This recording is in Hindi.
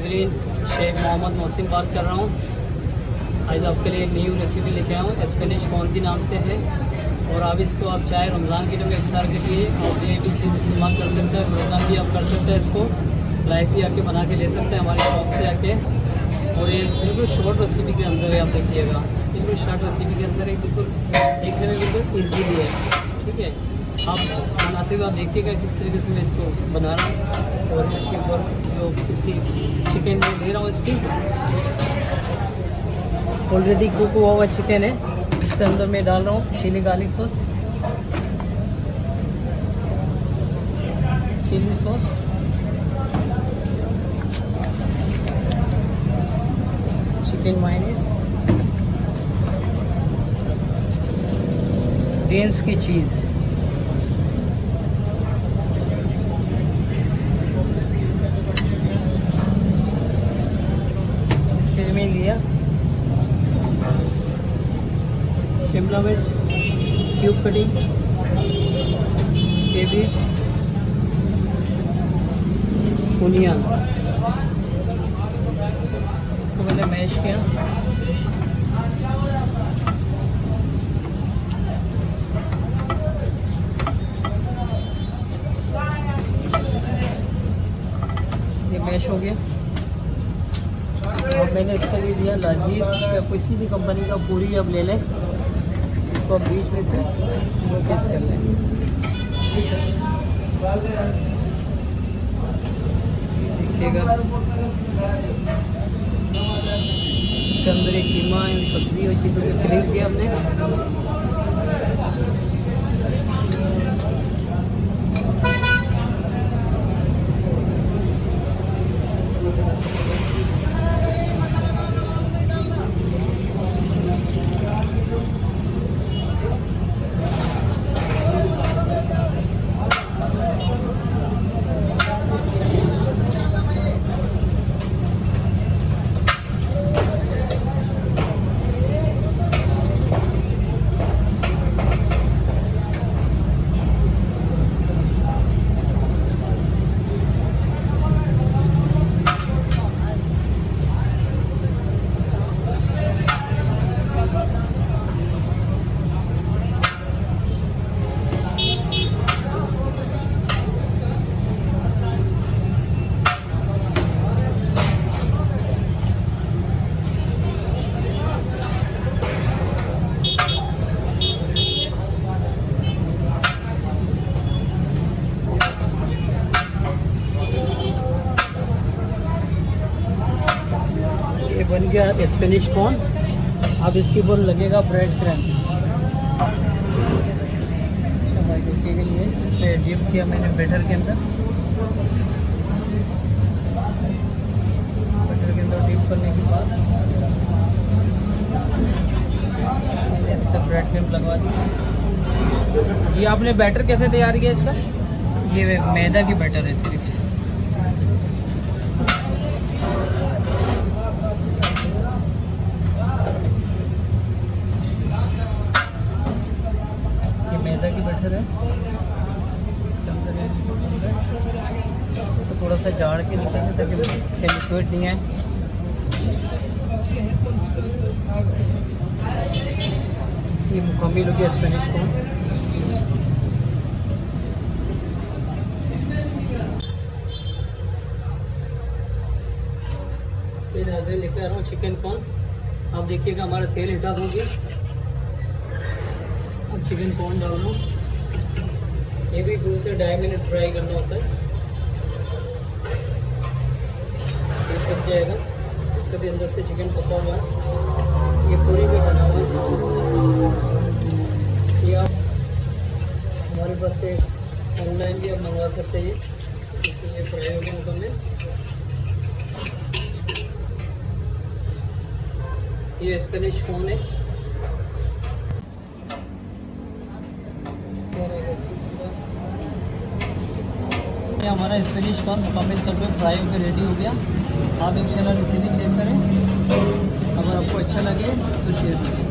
नाजरीन, शेख मोहम्मद मोहसिन बात कर रहा हूँ। आज आपके लिए न्यू रेसिपी लेके आया हूँ, स्पेनिश कॉर्न के नाम से है। और आप इसको आप चाहे रमज़ान के टाइम इफ्तार के लिए आप ये भी चीज़ इस्तेमाल कर सकते हैं। प्रोग्राम भी आप कर सकते हैं, इसको लाइव भी आके बना के ले सकते हैं हमारी शॉप से आके। और ये बिल्कुल शॉर्ट रेसिपी के अंदर है, आप देखिएगा बिल्कुल शॉर्ट रेसिपी के अंदर है, बिल्कुल देखने में बिल्कुल ईजीली है। ठीक है, आप बनाते हुए आप देखिएगा किस तरीके से मैं इसको बना रहा हूँ। और इसके ऊपर जो इसकी चिकन में दे रहा हूँ, इसकी ऑलरेडी कुक हुआ हुआ चिकन है, इसके अंदर मैं डाल रहा हूँ chilli garlic sauce, chilli sauce, chicken mayonnaise, डेंस की चीज़, इसके में लिया शिमला मिर्च क्यूब कटिंग, केबेज, ओनियन, इसको मैंने मैश किया। ये मैश हो गया। और मैंने इसका भी दिया लाजीज या किसी भी कंपनी का पूरी अब ले लें, इसको आप बीच में से वो पीस कर लें। देखिएगा इसके अंदर एक कीमा सब्जी और चीज़ों की फिलिंग किया हमने। बन गया स्पेनिश कॉर्न। अब इसके ऊपर लगेगा ब्रेड क्रम्ब। अच्छा भाई देखिए के लिए इसमें डिप किया मैंने बैटर के अंदर, बैटर के अंदर डिप करने के बाद मैंने इस पर ब्रेड क्रम्ब लगवा दिया। ये आपने बैटर कैसे तैयार किया इसका? ये मैदा की बैटर है सिर्फ। मैदा की बैटर है, इसके अंदर इसको थोड़ा सा झाड़ के निकालें ताकि इसके लिक्विड नहीं आए। ये मुकम्मल हो गया स्पेनिश कॉर्न। ये नाज़रीन लेकर आ रहा हूँ चिकन कॉर्न। आप देखिएगा हमारा तेल हिटा हो गया। अब चिकन कॉर्न डाल दूँ, ये भी 2 से 2.5 मिनट फ्राई करना होता है। ये पक जाएगा, इसके भी अंदर से चिकन पका हुआ है, ये पूरी भी बना हुआ है। ये आप हमारे पास से ऑनलाइन भी आप मंगवा सकते हैं। इसके लिए फ्राई हो गया मुकम्मल। ये स्पेनिश कॉर्न है। हमारा स्पेनिश कॉर्न मुकम्मल तौर पर फ्राई होकर रेडी हो गया। आप एक चैनल इसे भी चेक करें। अगर आपको अच्छा लगे तो शेयर करें।